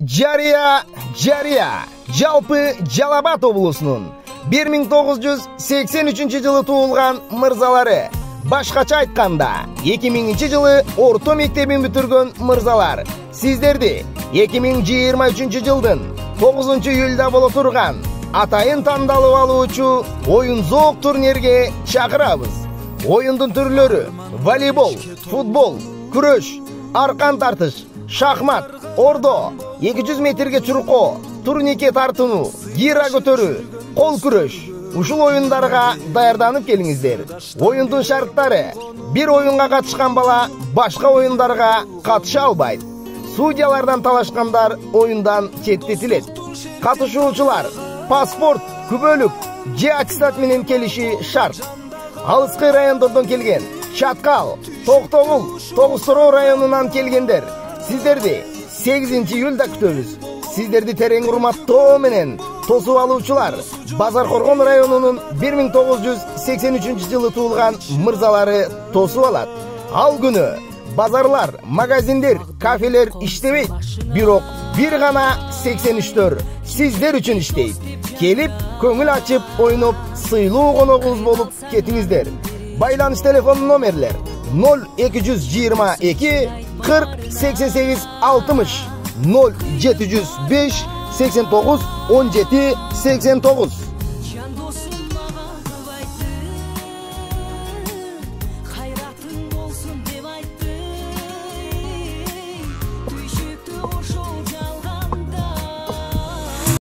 Жария жалпы Жалабат облусунун 1983-жылы туулган мырзалары. Башкача айтканда, 2000-жылы орто мектебин бүтүргөн мырзалар. Сиздерди 2023-жылдын 9-июлда боло турган атайын тандалып алуучу оюн зоок турнирге чакырабыз. Оюндун түрлөрү: волейбол, футбол, күрөш, аркан тартыш, шахмат, ордо, 200 метрге чуркоо, турнике тартуу, гира көтөрүү, кол күрөш. Ушул оюндарга даярданып келиңиздер. Оюндун шарттары: бир оюнга катышкан бала башка оюндарга катыша албайт. Судьялардан талашкандар оюндан четтетилет. Катышуучулар паспорт, күбөлүк же аттестат менен келиши шарт. Алыскы райондордон келген, Чаткал, Токтогул, Тогуз Суроо районунан келгендер, сиздерди 8-июлда күтөбүз. Сиздерди терең урматтоо менен тосуп алуучулар Базаркоргон районунун 1983-жылы туулган мырзалары тосуп алат. Ал күнү базарлар, магазиндер, кафелер иштебейт, бирок бир гана 83 сиздер үчүн иштейт. Келип, көңүл ачып, ойноп, сыйлуу коногубуз болуп кетиңиздер. Байланыш телефон номерлер 0222 40 88 60, 0705 89 17 89.